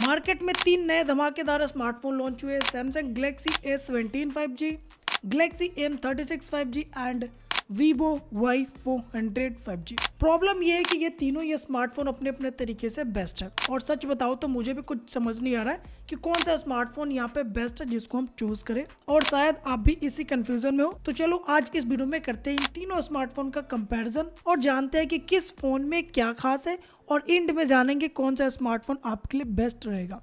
Market में 3 नए धमाकेदार स्मार्टफोन लॉन्च हुए। Samsung Galaxy A17 5G, Galaxy M36 5G and Vivo Y400 5G। Problem ये है कि ये तीनों ये स्मार्टफोन अपने अपने तरीके से बेस्ट है, और सच बताओ तो मुझे भी कुछ समझ नहीं आ रहा है कि कौन सा स्मार्टफोन यहाँ पे बेस्ट है जिसको हम चूज करें, और शायद आप भी इसी कंफ्यूजन में हो। तो चलो आज इस वीडियो में करते हैं इन तीनों स्मार्टफोन का कंपैरिजन और जानते हैं कि किस फोन में क्या खास है, और एंड में जानेंगे कौन सा स्मार्टफोन आपके लिए बेस्ट रहेगा।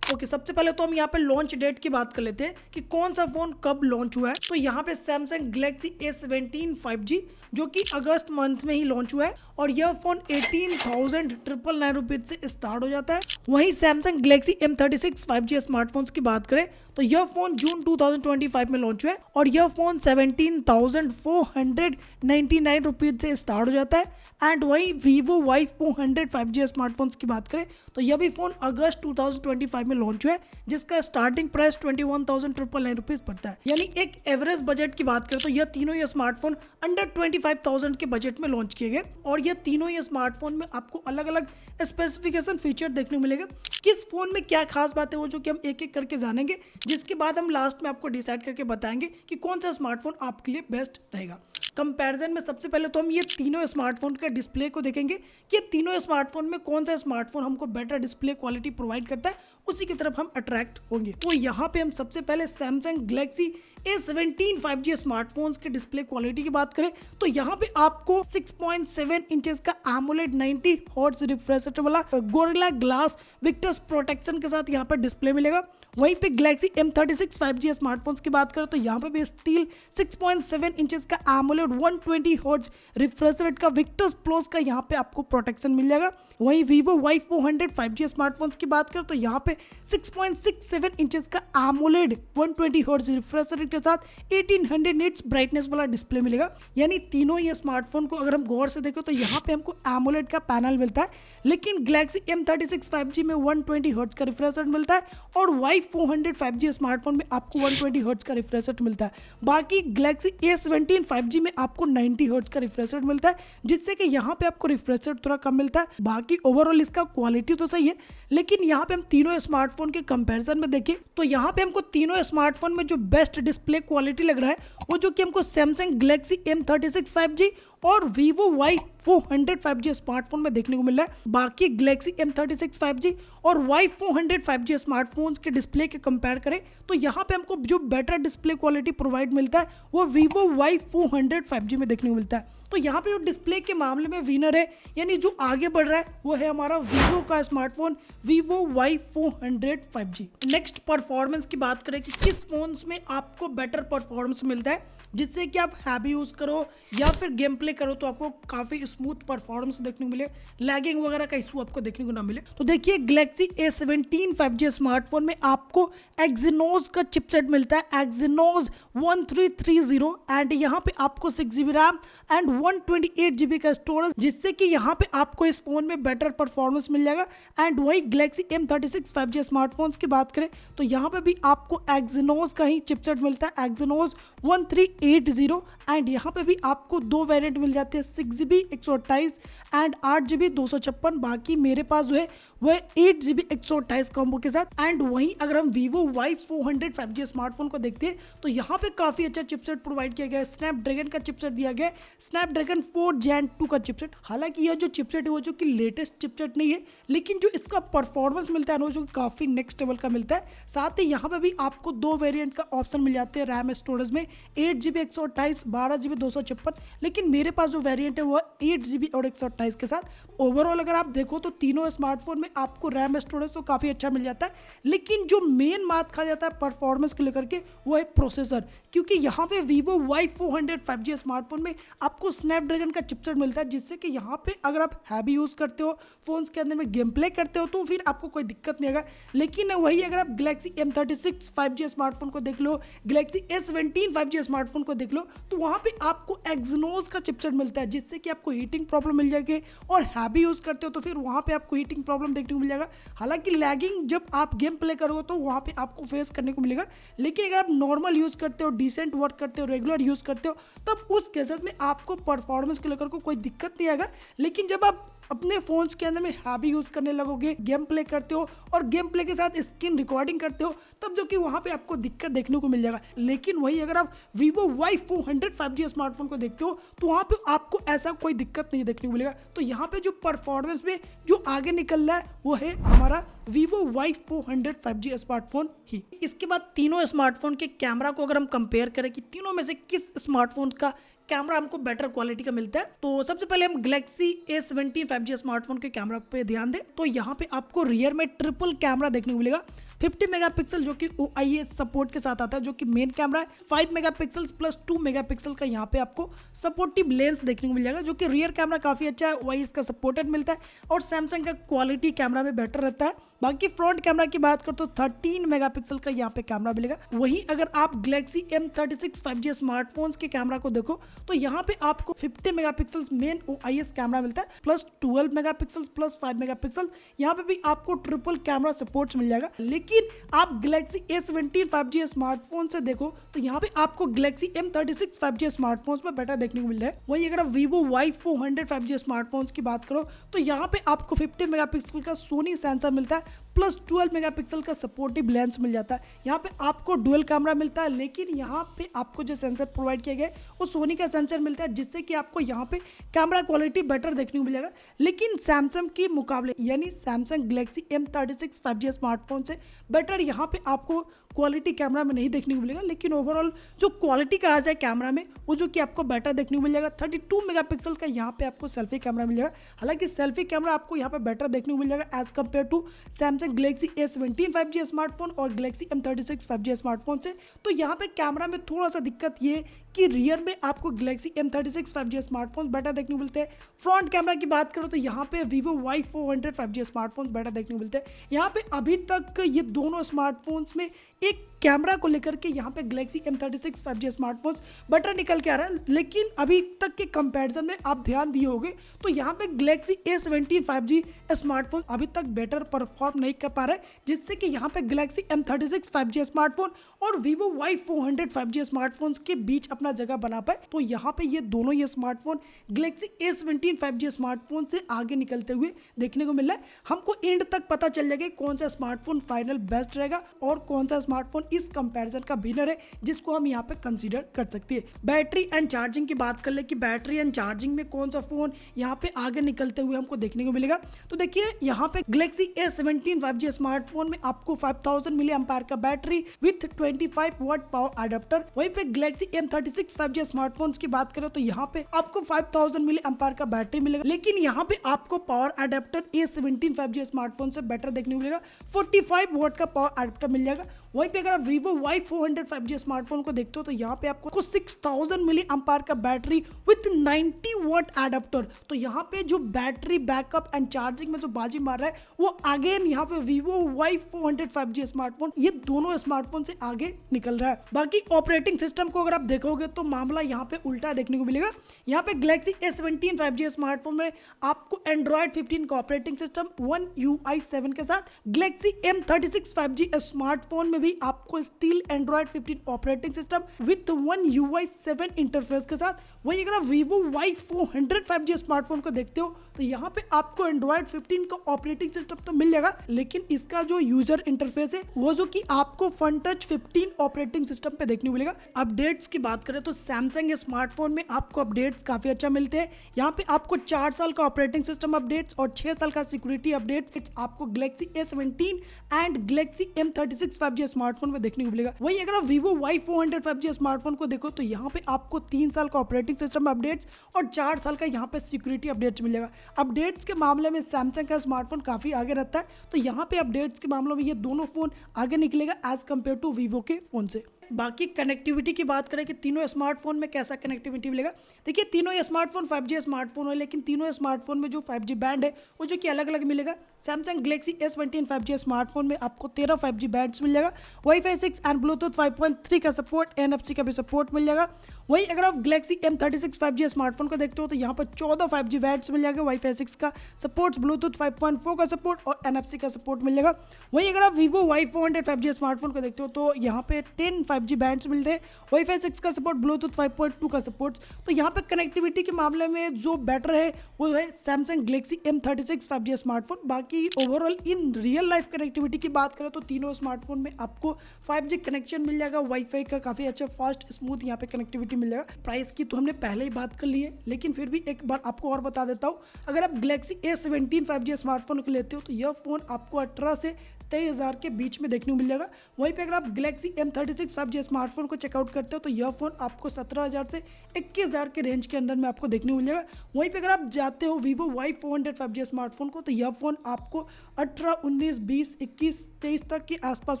ओके, सबसे पहले तो हम यहाँ पे लॉन्च डेट की बात कर लेते हैं कि कौन सा फोन कब लॉन्च हुआ है। तो यहाँ पे सैमसंग गैलेक्सी A17 5G जो कि अगस्त मंथ में ही लॉन्च हुआ है, और यह फोन 18,999 रुपीज से स्टार्ट हो जाता है। वहीं Samsung Galaxy M36 5G smartphones की बात करें तो यह फोन जून 2025 में लॉन्च हुआ है, और यह फोन 17,499 रुपीज से स्टार्ट हो जाता है। एंड वहीं वीवो Y400 5G स्मार्टफोन्स की बात करें तो यह भी फोन अगस्त 2025 में लॉन्च हुआ है, जिसका स्टार्टिंग प्राइस 21,999 रुपीज पड़ता है। यानी एक एवरेज बजट की बात करें तो यह तीनों ये स्मार्टफोन अंडर 25,000 के बजट में लॉन्च किए गए, और ये तीनों ये स्मार्टफोन में आपको अलग अलग स्पेसिफिकेशन फीचर देखने को मिलेगा। किस फोन में क्या खास बात है वो जो कि हम एक एक करके जानेंगे, जिसके बाद हम लास्ट में आपको डिसाइड करके बताएंगे कि कौन सा स्मार्टफोन आपके लिए बेस्ट रहेगा। कंपैरिजन में सबसे पहले तो हम ये तीनों स्मार्टफोन का डिस्प्ले को देखेंगे कि ये तीनों स्मार्टफोन में कौन सा स्मार्टफोन हमको बेटर डिस्प्ले क्वालिटी प्रोवाइड करता है, उसी की तरफ हम अट्रैक्ट होंगे। तो यहाँ पे हम सबसे पहले Samsung Galaxy A17 5G smartphones के डिस्प्ले क्वालिटी की बात करें तो यहाँ पे आपको 6.7 इंचेस का AMOLED 90 हर्ट्ज रिफ्रेश रेट वाला गोरिल्ला ग्लास विक्टर्स प्रोटेक्शन के साथ यहाँ पर डिस्प्ले मिलेगा। वहीं पे गैलेक्सी M36 5G स्मार्टफोन्स की बात करें तो यहाँ पे भी स्टील 6.7 इंचेस का AMOLED 120 हर्ट्ज रिफ्रेश रेट का विक्टर्स प्लस का यहाँ पे आपको प्रोटेक्शन मिल जाएगा। वहीं वीवो Y400 5G स्मार्टफोन्स की बात करें तो यहाँ पे 6.67 इंचेस का AMOLED 120 हर्ट्ज रिफ्रेश रेट के साथ 1800 निट्स ब्राइटनेस वाला डिस्प्ले मिलेगा। यानी तीनों ये स्मार्टफोन को अगर हम गौर से देखें तो यहाँ पे हमको AMOLED का पैनल मिलता है, लेकिन गैलेक्सी M36 5G में 120 हर्ट्ज का रिफ्रेश रेट मिलता है, और Y400 5G स्मार्टफोन में आपको 120 हर्ट्ज का रिफ्रेश रेट मिलता है। बाकी गैलेक्सी A17 5G में आपको 90 हर्ट्ज का रिफ्रेश रेट मिलता है, जिससे कि यहाँ पे आपको रिफ्रेश रेट थोड़ा कम मिलता है। बाकी ओवरऑल इसका क्वालिटी तो सही है, लेकिन यहाँ पे हम तीनों स्मार्टफोन के कंपैरिजन में देखें तो यहाँ पे हमको तीनों स्मार्टफोन में जो बेस्ट डिस्प्ले क्वालिटी लग रहा है वो जो कि हमको सैमसंग गैलेक्सी M36 5G और वीवो Y400 5G स्मार्टफोन में देखने को मिल रहा है। बाकी गैलेक्सी M36 5G और Y400 5G स्मार्टफोन्स के डिस्प्ले के कंपेयर करें तो यहाँ पे हमको जो बेटर डिस्प्ले क्वालिटी प्रोवाइड मिलता है वो वीवो Y400 5G में देखने को मिलता है। तो यहाँ पे जो डिस्प्ले के मामले में विनर है, यानी जो आगे बढ़ रहा है वो है हमारा वीवो का smartphone Vivo Y400 5G। Next performance की बात करें कि किस फोन्स में आपको बेटर परफॉर्मेंस मिलता है, जिससे कि आप हैवी यूज करो या फिर गेम प्ले करो तो आपको काफी स्मूथ परफॉर्मेंस देखने को मिले, लैगिंग वगैरह का इशू आपको देखने को ना मिले। तो देखिए गैलेक्सी A17 5G स्मार्टफोन में आपको एक्सिनोस का चिपसेट मिलता है, एक्सिनोस 1330, एंड यहाँ पे आपको 6GB रैम एंड 128GB का स्टोरेज, जिससे कि यहाँ पे आपको इस फोन में बेटर परफॉर्मेंस मिल जाएगा। एंड वही गैलेक्सी M36 5G स्मार्टफोन्स की बात करें तो यहाँ पे भी आपको एक्सिनोस का ही चिपसेट मिलता है, एक्सिनोस 1380, एंड यहाँ पे भी आपको दो वेरिएंट मिल जाते हैं, 6GB 128 एंड 8GB 256। बाकी मेरे पास जो है वह 8GB 128 कॉम्बो के साथ। एंड वहीं अगर हम वीवो Y400 5G स्मार्टफोन को देखते हैं तो यहाँ पे काफी अच्छा चिपसेट प्रोवाइड किया गया है, स्नैपड्रैगन का चिपसेट दिया गया है, स्नैपड्रैगन 4 Gen 2 का चिपसेट। हालांकि यह जो चिपसेट है वो जो कि लेटेस्ट चिपसेट नहीं है, लेकिन जो इसका परफॉर्मेंस मिलता है वो जो काफी नेक्स्ट लेवल का मिलता है। साथ ही यहाँ पे भी आपको दो वेरिएंट का ऑप्शन मिल जाते हैं रैम स्टोरेज में, 8GB 128, 12GB 256, लेकिन मेरे पास जो वेरिएंट है वो 8GB और 128 के साथ। ओवरऑल अगर आप देखो तो तीनों स्मार्टफोन में आपको रैम स्टोरेज तो काफी अच्छा मिल जाता है, लेकिन जो मेन बात कहा जाता है परफॉर्मेंस को लेकर के वो है प्रोसेसर, क्योंकि यहाँ पे वीवो Y400 5G स्मार्टफोन में आपको स्नैपड्रैगन का चिपसेट मिलता है, जिससे कि यहाँ पे अगर आप हैवी यूज करते हो, फोन्स के अंदर में गेम प्ले करते हो तो फिर आपको कोई दिक्कत नहीं आएगा। लेकिन वही अगर आप गैलेक्सी M36 5G स्मार्टफोन को देख लो, गैलेक्सी A17 5G स्मार्टफोन को देख लो, तो वहाँ पे आपको एक्सिनोस का चिपसेट मिलता है, जिससे कि आपको हीटिंग प्रॉब्लम मिल जाएगी, और हैवी यूज करते हो तो फिर वहाँ पे आपको हीटिंग प्रॉब्लम देखने को मिल जाएगा। हालांकि लैगिंग जब आप गेम प्ले करोगे तो वहाँ पे आपको फेस करने को मिलेगा, लेकिन अगर आप नॉर्मल यूज करते हो, डिसेंट वर्क करते हो, रेगुलर यूज करते हो, तब उस केसेस में आपको परफॉर्मेंस को लेकर कोई दिक्कत नहीं आएगा। लेकिन जब आप अपने फोन्स के अंदर में हैवी यूज करने लगोगे, गेम प्ले करते हो और गेम प्ले के साथ स्क्रीन रिकॉर्डिंग करते हो, तब जो कि वहां पे आपको दिक्कत देखने को मिल जाएगा। लेकिन वही अगर आप Vivo Y400 5G स्मार्टफोन को देखते हो तो वहां पे आपको ऐसा कोई दिक्कत नहीं देखने को मिलेगा। तो यहाँ पे जो परफॉर्मेंस में जो आगे निकल रहा है वो है हमारा Vivo Y400 5G स्मार्टफोन ही। इसके बाद तीनों स्मार्टफोन के कैमरा को अगर हम कंपेयर करें कि तीनों में से किस स्मार्टफोन का कैमरा हमको बेटर क्वालिटी का मिलता है, तो सबसे पहले हम Galaxy A17 5G स्मार्टफोन के कैमरा पे ध्यान दें तो यहाँ पे आपको रियर में ट्रिपल कैमरा देखने को मिलेगा। 50 मेगापिक्सल जो कि OIS सपोर्ट के साथ आता है, जो कि मेन कैमरा है। 5 मेगापिक्सल प्लस 2 मेगापिक्सल का यहाँ पे आपको सपोर्टिव लेंस देखने को मिल जाएगा, जो कि रियर कैमरा काफी अच्छा है, OIS का सपोर्टेड मिलता है और सैमसंग का क्वालिटी कैमरा में बेटर रहता है। बाकी फ्रंट कैमरा की बात करो तो 13 मेगापिक्सल का यहाँ पे कैमरा मिलेगा। वहीं अगर आप Galaxy M36 5G स्मार्टफोन्स के कैमरा को देखो तो यहाँ पे आपको 50 मेगापिक्सल मेन OIS कैमरा मिलता है प्लस 12 मेगापिक्सल प्लस 5 मेगापिक्सल, यहाँ पे भी आपको ट्रिपल कैमरा सपोर्ट मिल जाएगा। लेकिन आप Galaxy A17 5G स्मार्टफोन से देखो तो यहाँ पे आपको Galaxy M36 5G स्मार्टफोन्स में बेटर देखने को मिल रहा है। वहीं अगर आप Vivo Y400 5G स्मार्टफोन्स की बात करो तो यहाँ पे आपको 50 मेगापिक्सल का सोनी सेंसर मिलता है प्लस 12 मेगापिक्सल का सपोर्टिव लेंस मिल जाता है। यहाँ पे आपको डुअल कैमरा मिलता है, लेकिन यहाँ पे आपको जो सेंसर प्रोवाइड किया गया है वो सोनी का सेंसर मिलता है, जिससे कि आपको यहाँ पे कैमरा क्वालिटी बेटर देखने को मिल जाएगा। लेकिन सैमसंग के मुकाबले यानी Samsung Galaxy M36 5G smartphone से बेटर यहाँ पे आपको क्वालिटी कैमरा में नहीं देखने को मिलेगा। लेकिन ओवरऑल जो क्वालिटी कहा जाए कैमरा में वो जो कि आपको बेटर देखने को मिल जाएगा। 32 मेगापिक्सल का यहाँ पे आपको सेल्फी कैमरा मिल जाएगा। हालांकि सेल्फी कैमरा आपको यहाँ पे बेटर देखने को मिल जाएगा as compare to Samsung Galaxy A17 5G smartphone और Galaxy M36 5G स्मार्टफोन से। तो यहाँ पे कैमरा में थोड़ा सा दिक्कत ये कि रियर में आपको Galaxy M36 5G smartphone better देखने को मिलते हैं। फ्रंट कैमरा की बात करो तो यहाँ पे Vivo Y400 5G smartphone better देखने को मिलते हैं। यहाँ पे अभी तक ये दोनों स्मार्टफोन्स में एक कैमरा को लेकर के यहाँ पे Galaxy M36 5G smartphones better निकल के आ रहा है। लेकिन अभी तक के कंपैरिजन में आप ध्यान दिए होंगे तो यहाँ पे Galaxy A17 5G स्मार्टफोन अभी तक बेटर परफॉर्म नहीं कर पा रहा है, जिससे कि यहाँ पे Galaxy M36 5G स्मार्टफोन और Vivo Y400 5G स्मार्टफोन्स के बीच अपना जगह बना पाए। तो यहाँ पे ये दोनों ये smartphone Galaxy A17 5G smartphone से आगे निकलते हुए देखने को मिल रहा है। हमको एंड तक पता चल जाएगा कौन सा स्मार्टफोन फाइनल बेस्ट रहेगा और कौन सा स्मार्टफोन इस कंपैरिजन का विनर है, जिसको हम यहाँ पे कंसीडर कर सकते हैं। बैटरी एंड चार्जिंग की बात कर ले कि बैटरी एंड चार्जिंग में कौन सा फोन यहाँ पे आगे निकलते हुए हमको देखने को मिलेगा, तो देखिए यहाँ पे Galaxy A17 5G स्मार्टफोन में आपको 5000 मिली एम्पायर का battery with 25 watt power adapter. वहीं पे Galaxy M36 5G स्मार्टफोन्स की बात करें तो यहाँ पे आपको 5000 मिली एम्पायर का बैटरी मिलेगा। लेकिन यहाँ पे आपको power adapter A17 5G smartphone से बेटर देखने को मिलेगा, 45 वाट का पावर अडेप्टर मिल जाएगा। वहीं पे अगर आप Vivo Y400 5G स्मार्टफोन को देखते हो तो यहाँ पे आपको 6000 मिली एम्पायर का बैटरी विथ 90 वाट एडाप्टर। तो यहाँ पे जो बैटरी बैकअप एंड चार्जिंग में जो बाजी मार रहा है वो अगेन यहाँ पे Vivo Y400 5G स्मार्टफोन ये दोनों स्मार्टफोन से आगे निकल रहा है। बाकी ऑपरेटिंग सिस्टम को अगर आप देखोगे तो मामला यहाँ पे उल्टा देखने को मिलेगा। यहाँ पे Galaxy A17 5G स्मार्टफोन में आपको Android 15 का ऑपरेटिंग सिस्टम One UI 7 के साथ, Galaxy M36 5G स्मार्टफोन में भी आपको still Android 15 operating system with One UI 7 interface के साथ। वहीं अगर आप Vivo Y400 5G स्मार्टफोन को देखते हो तो यहाँ पे आपको Android 15 का ऑपरेटिंग सिस्टम तो मिल जाएगा, लेकिन इसका जो यूजर इंटरफेस है वो जो कि आपको Fun Touch 15 ऑपरेटिंग सिस्टम पे देखने को मिलेगा। अपडेट्स की बात करें तो सैमसंग स्मार्टफोन में आपको अपडेट्स काफी अच्छा मिलते हैं। यहाँ पे आपको 4 साल का ऑपरेटिंग सिस्टम अपडेट्स और 6 साल का सिक्योरिटी अपडेट्स आपको Galaxy A17 and Galaxy M36 5G smartphone में देखने को मिलेगा। वहीं अगर आप Vivo Y400 5G स्मार्टफोन को देखो तो यहाँ पे आपको 3 साल का ऑपरेटिंग सिस्टम अपडेट्स और 4 साल का यहाँ पे सिक्योरिटी अपडेट्स मिलेगा। अपडेट्स के मामले में सैमसंग का स्मार्टफोन काफी आगे रहता है, तो यहाँ पे अपडेट्स के मामलों में ये दोनों फोन आगे निकलेगा एज कम्पेयर टू Vivo के फोन से। बाकी कनेक्टिविटी की बात करें कि तीनों स्मार्टफोन में कैसा कनेक्टिविटी मिलेगा, देखिए तीनों स्मार्टफोन 5G स्मार्टफोन है, लेकिन तीनों स्मार्टफोन में जो 5G बैंड है वो जो कि अलग अलग मिलेगा। Samsung Galaxy S17 5G smartphone में आपको 13 5G बैंड्स मिल जाएगा, Wi-Fi 6 एंड ब्लूटूथ 5.3 का सपोर्ट, NFC का भी सपोर्ट मिल जाएगा। वही अगर आप Galaxy M36 5G स्मार्टफोन को देखते हो तो यहाँ पर 14 5G वैट्स मिल जाएगा, वाईफाई 6 का सपोर्ट्स, ब्लूटूथ 5.4 का सपोर्ट और NFC का सपोर्ट मिल जाएगा। वही अगर आप Vivo Y400 5G स्मार्टफोन को देखते हो तो यहाँ पे 10 5G बैंड्स मिलते हैं, वाईफाई 6 का सपोर्ट, ब्लूटूथ 5.2 का सपोर्ट। तो यहाँ पे कनेक्टिविटी के मामले में जो बेटर है वो है Samsung Galaxy M36 5G smartphone. बाकी overall in real life connectivity की बात करें तो तीनों स्मार्टफोन में आपको 5G कनेक्शन मिल जाएगा, वाईफाई का काफ़ी अच्छा फास्ट स्मूथ यहाँ पे कनेक्टिविटी मिल जाएगा। प्राइस की तो हमने पहले ही बात कर ली है, लेकिन फिर भी एक बार आपको और बता देता हूँ। अगर आप Galaxy A17 5G स्मार्टफोन को लेते हो तो यह फ़ोन आपको 18 से 23,000 के बीच में देखने को मिल जाएगा। वहीं पे अगर आप Galaxy M36 5G स्मार्टफोन को चेकआउट करते हो तो यह फ़ोन आपको 17,000 से 21,000 के रेंज के अंदर में आपको देखने को मिल जाएगा। वहीं पे अगर आप जाते हो Vivo Y400 5G स्मार्टफोन को तो यह फ़ोन आपको 18, 19, 20, 21, 23 तक के आसपास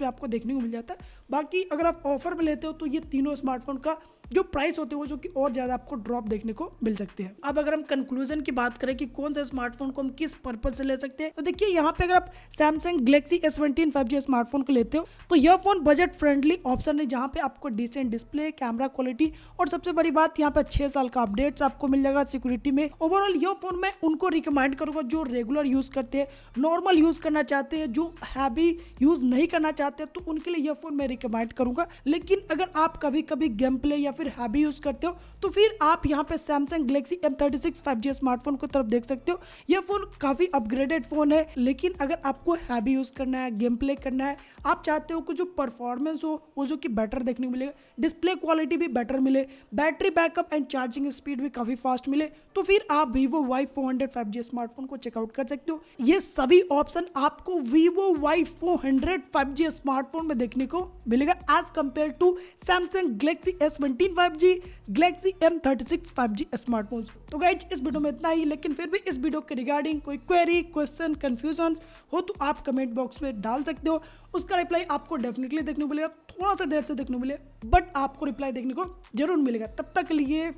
में आपको देखने को मिल जाता है। बाकी अगर आप ऑफर में लेते हो तो ये तीनों स्मार्टफोन का जो प्राइस होते हैं वो जो कि और ज़्यादा आपको ड्रॉप देखने को मिल सकते हैं। अब अगर हम कंक्लूजन की बात करें कि कौन सा स्मार्टफोन को हम किस पर्पज से ले सकते हैं तो देखिए यहाँ पे अगर आप Samsung Galaxy S17 5G smartphone को लेते हो तो यह फोन बजट फ्रेंडली ऑप्शन है, जहाँ पे आपको डिसेंट डिस्प्ले, कैमरा क्वालिटी और सबसे बड़ी बात यहाँ पे 6 साल का अपडेट्स आपको मिल जाएगा सिक्योरिटी में। ओवरऑल यह फोन मैं उनको रिकमेंड करूंगा जो रेगुलर यूज करते हैं, नॉर्मल यूज करना चाहते हैं, जो हैवी यूज नहीं करना चाहते तो उनके लिए यह फोन मैं रिकमेंड करूंगा। लेकिन अगर आप कभी कभी गेम प्ले या फिर हैवी यूज करते हो तो फिर आप यहाँ पे Samsung Galaxy M36 5G smartphone को तरफ देख सकते हो। यह फोन काफी अपग्रेडेड फोन है, लेकिन अगर आपको हैवी यूज करना है, गेम प्ले करना है, आप चाहते हो कि जो परफॉर्मेंस हो वो जो कि बेटर देखने को मिलेगा, डिस्प्ले क्वालिटी भी बेटर मिले, battery backup and charging speed भी काफी फास्ट मिले, तो फिर आप Vivo Y400 5G स्मार्टफोन को चेकआउट कर सकते हो। ये सभी ऑप्शन आपको Vivo Y400 5G स्मार्टफोन में देखने को मिलेगा as compare to Samsung Galaxy S17 5G, Galaxy M36 5G smartphones. तो गाइज इस वीडियो में इतना ही, लेकिन फिर भी इस वीडियो के रिगार्डिंग कोई क्वेरी, क्वेश्चन, कंफ्यूजन हो तो आप कमेंट बॉक्स में डाल सकते हो। उसका रिप्लाई आपको डेफिनेटली देखने को मिलेगा, थोड़ा सा देर से देखने को मिलेगा बट आपको रिप्लाई देखने को जरूर मिलेगा। तब तक के लिए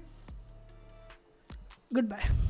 गुड बाय।